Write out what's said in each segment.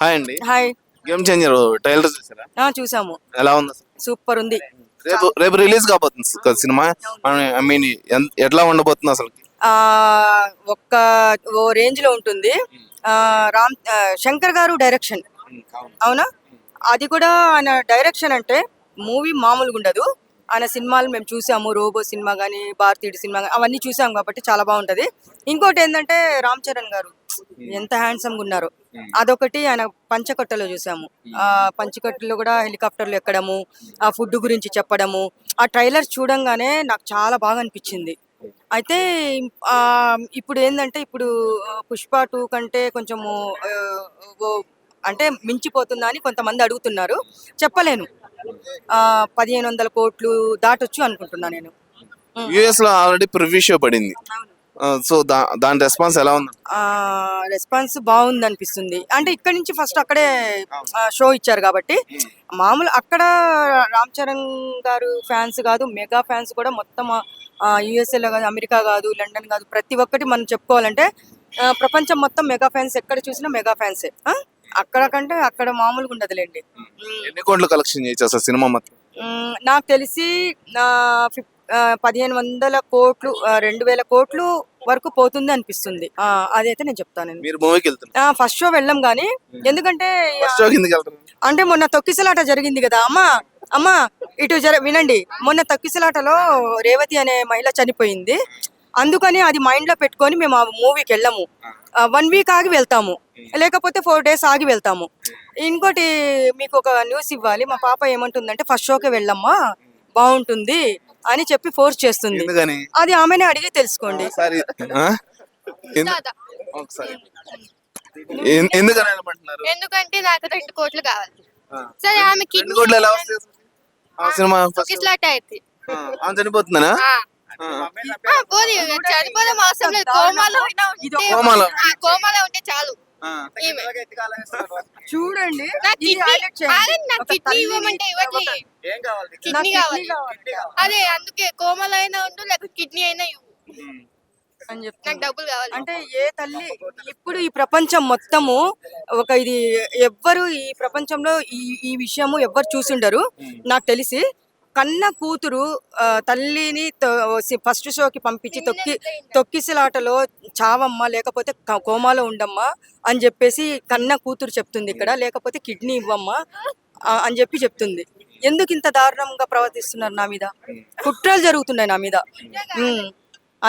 Hi అండి. Hi. Game changer trailer చూసారా? చూసాము. ఎలా ఉంది అసలు? సూపర్ ఉంది. రేపు రేపు రిలీజ్ కాబోతుంది కదా సినిమా. ఐ మీన్ ఎట్లా ఉండబోతుంది అసలు? ఒక్క ఓ రేంజ్ లో ఉంటుంది. శంకర్ గారు డైరెక్షన్, అవునా? అది కూడా ఆయన డైరెక్షన్ అంటే మూవీ మామూలుగా ఉండదు. ఆయన సినిమాలు మేము చూసాము, రోబో సినిమా కానీ, భారతీయుడు సినిమా కానీ అవన్నీ చూసాము కాబట్టి చాలా బాగుంటది. ఇంకోటి ఏంటంటే రామ్ చరణ్ గారు ఎంత హ్యాండ్సమ్గా ఉన్నారు. అదొకటి. ఆయన పంచకట్టలో చూసాము. ఆ పంచకట్టులో కూడా హెలికాప్టర్లు ఎక్కడము, ఆ ఫుడ్ గురించి చెప్పడము, ఆ ట్రైలర్ చూడంగానే నాకు చాలా బాగా అనిపించింది. అయితే ఇప్పుడు ఏంటంటే ఇప్పుడు పుష్ప 2 కంటే కొంచెము అంటే మించిపోతుందా అని కొంతమంది అడుగుతున్నారు. చెప్పలేను. 1500 కోట్లు దాటొచ్చు అనుకుంటున్నా నేను. యుఎస్ లో ఆల్రెడీ ప్రివ్యూ షో పడింది. సో దాని రెస్పాన్స్ ఎలా ఉంది? రెస్పాన్స్ బాగుంది అనిపిస్తుంది. అంటే ఇక్కడ నుంచి ఫస్ట్ అక్కడే షో ఇచ్చారు కాబట్టి మామూలు అక్కడ రామ్ చరణ్ గారు ఫ్యాన్స్ కాదు, మెగా ఫ్యాన్స్ కూడా మొత్తం యుఎస్ఏలో కాదు, అమెరికా కాదు, లండన్ కాదు, ప్రతి ఒక్కటి మనం చెప్పుకోవాలంటే ప్రపంచం మొత్తం మెగా ఫ్యాన్స్. ఎక్కడ చూసినా మెగా ఫ్యాన్సే. అక్కడ కంటే అక్కడ మామూలుగా ఉండదులేండి. ఎన్ని కోట్లు కలెక్షన్ చేయొచ్చు అసలు సినిమా మొత్తం? నాకు తెలిసి 1500 కోట్లు 2000 కోట్లు వరకు పోతుంది అనిపిస్తుంది. అదైతే నేను చెప్తాను. మీరు మూవీకి వెళ్తున్నారు? ఫస్ట్ షో వెళ్ళాం గానీ, ఎందుకంటే ఫస్ట్ షోకి ఎందుకు వెళ్తారు అంటే మొన్న తొక్కిసలాట జరిగింది కదా. అమ్మా ఇటు వినండి. మొన్న తొక్కిసలాటలో రేవతి అనే మహిళ చనిపోయింది. అందుకని అది మైండ్ లో పెట్టుకొని మేము ఆ మూవీకి వెళ్ళాము. 1 వీక్ ఆగి వెళ్తాము, లేకపోతే 4 days ఆగి వెళ్తాము. ఇంకోటి మీకు ఒక న్యూస్ ఇవ్వాలి. మా పాప ఏమంటుందంటే ఫస్ట్ షోకే వెళ్ళమ్మా బాగుంటుంది అని చెప్పి ఫోర్స్ చేస్తుంది. అది ఆమెనే అడిగి తెలుసుకోండి. ఎందుకంటే నాకు 2 కోట్లు కావాలి. సరే, ఆమెకి చనిపోతుందా? చనిపోవడం అవసరం లేదు. కోమాలో ఉంటే చాలు. చూడండి, కిడ్నీ ఇవ్వమంటే ఇవ్వట్లే. కిడ్నీ కావాలి. అదే అందుకే కోమలో అయినా ఉండు, లేకపోతే కిడ్నీ అయినా ఇవ్వు అని చెప్తాను. నాకు డబ్బులు కావాలి. అంటే ఏ తల్లి ఇప్పుడు ఈ ప్రపంచం మొత్తము ఇది ఎవ్వరు ఈ ప్రపంచంలో ఈ విషయము ఎవ్వరు చూసిండరు. నాకు తెలిసి కన్న కూతురు తల్లిని ఫస్ట్ షోకి పంపించి తొక్కిసలాటలో చావమ్మా, లేకపోతే కోమాలో ఉండమ్మా అని చెప్పేసి కన్న కూతురు చెప్తుంది ఇక్కడ, లేకపోతే కిడ్నీ ఇవ్వమ్మా అని చెప్తుంది. ఎందుకు ఇంత దారుణంగా ప్రవర్తిస్తున్నారు నా మీద? కుట్రలు జరుగుతున్నాయి నా మీద.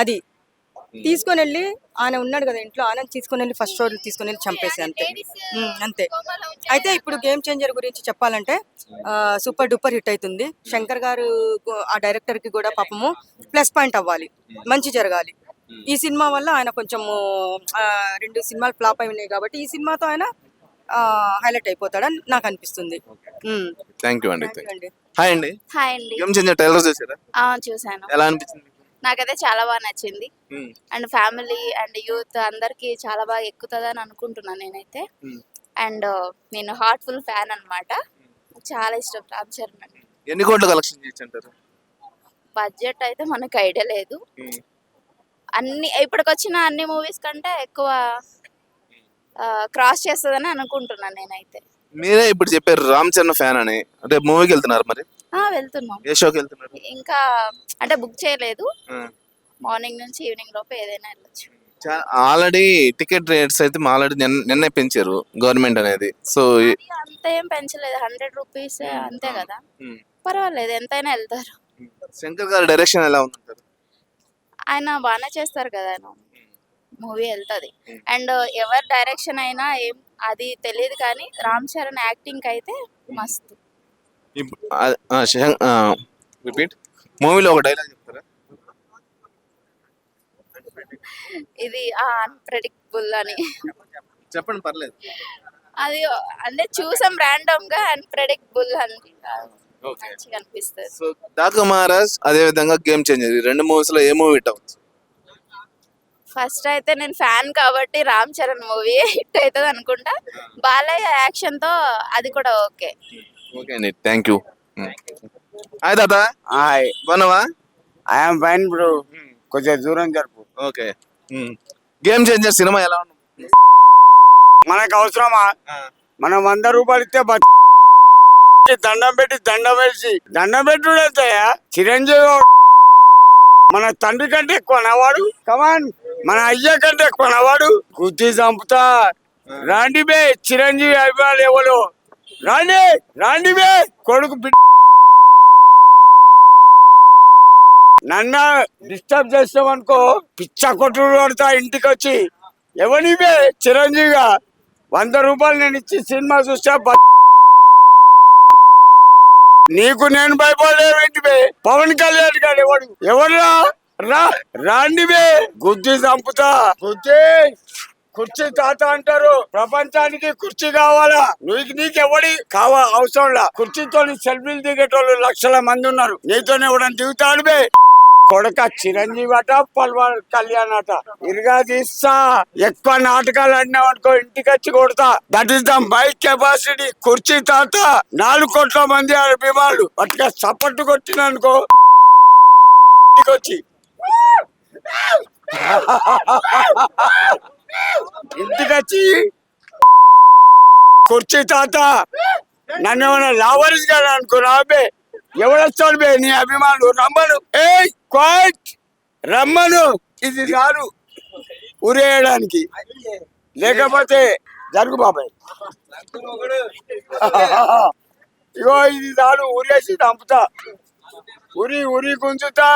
అది తీసుకొని వెళ్ళి ఆయన ఉన్నాడు కదా ఇంట్లో, ఆయన తీసుకొని వెళ్ళి ఫస్ట్ షో తీసుకొని వెళ్ళి చంపేసి అంతే. అయితే ఇప్పుడు గేమ్ చేంజర్ గురించి చెప్పాలంటే సూపర్ డూపర్ హిట్ అవుతుంది. శంకర్ గారు ఆ డైరెక్టర్ కి కూడా పాపము ప్లస్ పాయింట్ అవ్వాలి, మంచి జరగాలి. ఈ సినిమా వల్ల ఆయన కొంచెము 2 సినిమాలు ఫ్లాప్ అయినాయి కాబట్టి ఈ సినిమాతో ఆయన హైలైట్ అయిపోతాడని నాకు అనిపిస్తుంది. థ్యాంక్ యూ అండి. హాయ్ అండి. హాయ్ అండి. గేమ్ చేంజర్ ట్రైలర్ చూసారా? చూసాను. ఎలా అనిపించింది? నాకైతే చాలా బాగా నచ్చింది. అండ్ ఫ్యామిలీ అండ్ యూత్ అందరికి చాలా బాగా ఎక్కుతుందని అనుకుంటున్నాను నేనైతే. అండ్ నేను హార్ట్ఫుల్ ఫ్యాన్ అన్నమాట. చాలా ఇష్టం రామ్ చరణ్ అంటే. ఎన్ని కోట్లు కలెక్షన్ చేయొచ్చు అంటారు? బడ్జెట్ అయితే మనకు ఐడియా లేదు. ఇప్పటికొచ్చిన అన్ని మూవీస్ కంటే ఎక్కువ క్రాస్ చేస్తుందని అనుకుంటున్నాను నేనైతే. మీరే ఇప్పుడు చెప్పారు రామ్ చరణ్ ఫ్యాన్ అని. రేపు మూవీకి వెళ్తున్నారు మరి? వెళ్తున్నాం. ఏ షోకి వెళ్తున్నారు? ఇంకా అంటే బుక్ చేయలేదు. మార్నింగ్ నుంచి ఈవినింగ్ లోపు ఏదైనా వెళ్ళొచ్చు. ఆల్రెడీ టికెట్ రేట్స్ అయితే ఆల్రెడీ నిన్నే పెంచారు గవర్నమెంట్ అనేది. సో అంత ఏం పెంచలేదు, 100 రూపీస్ అంతే కదా. పర్వాలేదు, ఎంతైనా వెళ్తారు. శంకర్ గారి డైరెక్షన్ ఎలా ఉందంటారు? ఆయన బాగానే చేస్తారు కదా, ఆయన మూవీ వెళ్తుంది. అండ్ ఎవరి డైరెక్షన్ అయినా ఏం అది తెలియదు కానీ రామ్ చరణ్ యాక్టింగ్ అయితే మస్తు. మూవీలో ఒక డైలాగ్ చెప్తారా? ఇది అన్ప్రెడిక్టబుల్ అని చెప్పండి, పర్లేదు. అది అంటే చూసాం ర్యాండమ్ గా, అన్ప్రెడిక్టబుల్ అని మంచిగా అనిపిస్తుంది. సో డాకు మహారాజ్ అదే విధంగా గేమ్ చేంజర్, ఈ 2 మూవీస్ లో ఏ మూవీ హిట్ అవ్వచ్చు? ఫస్ట్ అయితే నేను ఫ్యాన్ కాబట్టి రామ్ చరణ్ మూవీ హిట్ అవుతుంది అనుకుంటా. బాలయ్య యాక్షన్ తో అది కూడా ఓకే. ఓకే అండి, థ్యాంక్ యూ. హాయ్ తాత. హాయ్. బాగున్నావా? I'm fine bro. కొంచెం దూరం జరుపు. ఓకే. గేమ్ చేంజర్ సినిమా ఎలా ఉంది? మనకు అవసరమా? మనం 100 రూపాయలు ఇస్తే దండం వేసి దండం పెట్టుడైతేయా చిరంజీవి మన తండ్రి కంటే ఎక్కువ నవాడు కమాన్ మన అయ్య కంటే ఎక్కువ నవాడు గుద్ది చంపుతా రాండి బే చిరంజీవి అభిమానులు ఎవరు రాండి బే కొడుకు నన్ను డిస్టర్బ్ చేస్తామనుకో పిచ్చ కొట్టుడు కొడతా ఇంటికి వచ్చి ఎవరి బే చిరంజీవిగా 100 రూపాయలు నేను ఇచ్చి సినిమా చూస్తా నీకు నేను భయపడలేవేంటి బే పవన్ కళ్యాణ్ గారు ఎవరురా రాండి బే గుద్ది చంపుతా గుద్ది కుర్చీ తాత అంటారు ప్రపంచానికి కుర్చీ కావాలా నీకెవడి అవసరంలా కుర్చీతో సెల్ఫీలు దిగేటోళ్ళు లక్షల మంది ఉన్నారు నీతోనే ఎవడని దిగుతాడు బే కొడక చిరంజీవి అట పల్వాన్ కళ్యాణ్ అట ఇరుగా తీస్తా ఎక్కువ నాటకాలు ఆడినావు అనుకో ఇంటికి వచ్చి కొడతా that is the mike capacity కుర్చీ తాత 4 కోట్ల మంది అభిమానులు పట్టుగా చప్పట్టు కొట్టిన అనుకో వచ్చి ఇంటికి వచ్చి కుర్చీ తాత నన్ను ఏమైనా లావరీస్ గారు అనుకో రాబే ఎవడొచ్చాడు బే నీ అభిమానులు రమ్మను రమ్మను ఇది రాను ఉరేయడానికి లేకపోతే జరుగు బాబాయ్ ఇగో ఇది రాను ఉరేసి చంపుతా ఉరి గుంజుతా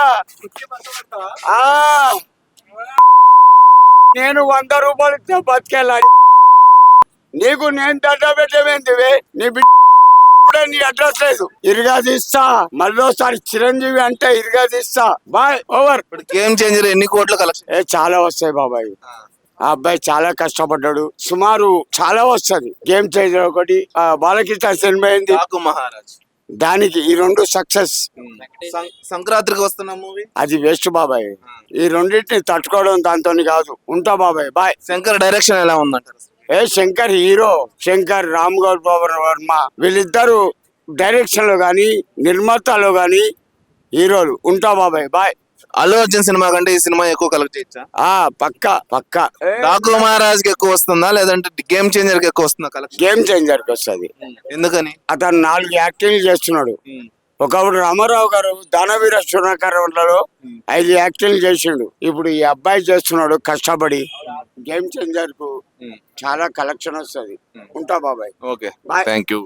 నేను 100 రూపాయలు ఇస్తే బతికెళ్ళాలి నీకు నేను దండ పెట్టేవేంటివే నీ నీ అడ్రస్ లేదు ఇరుగా తీస్తా మళ్ళీసారి చిరంజీవి అంటే ఇరుగా తీస్తా బాయ్ ఓవర్ గేమ్ చేంజర్ ఎన్ని కోట్ల కలెక్షన్ చాలా వస్తాయి బాబాయ్ ఆ అబ్బాయి చాలా కష్టపడ్డాడు సుమారు చాలా వస్తది గేమ్ చేంజర్ ఒకటి బాలకృష్ణ సినిమా అయింది మహారాజ్ దానికి ఈ 2 సక్సెస్ సంక్రాంతికి వస్తున్న మూవీ అది వేస్ట్ బాబాయ్ ఈ రెండింటిని తట్టుకోవడం దాంతో కాదు ఉంటా బాబాయ్ బాయ్ శంకర్ డైరెక్షన్ ఎలా ఉందంటారు శంకర్ హీరో శంకర్ రామ్ గోపాల్ వర్మ వీళ్ళిద్దరు డైరెక్షన్ లో గాని నిర్మాతలో గాని హీరోలు ఉంటా బాబాయ్ బాయ్ అల్లు అర్జున్ సినిమా కంటే ఈ సినిమా ఎక్కువ కలెక్ట్ చేయొచ్చా పక్కా డాకు మహారాజ్ కి ఎక్కువ వస్తుందా లేదంటే గేమ్ చేంజర్ కి ఎక్కువ వస్తుందా కలెక్షన్ గేమ్ చేంజర్ కి వస్తుంది ఎందుకని అతను 4 యాక్టింగ్ చేస్తున్నాడు ఒకప్పుడు రామారావు గారు దానవీర సునకరంలో 5 యాక్టింగ్ చేసిండు ఇప్పుడు ఈ అబ్బాయి చేస్తున్నాడు కష్టపడి గేమ్ చేంజర్ కు చాలా కలెక్షన్ వస్తుంది ఉంటా బాబాయ్ ఓకే థ్యాంక్ యూ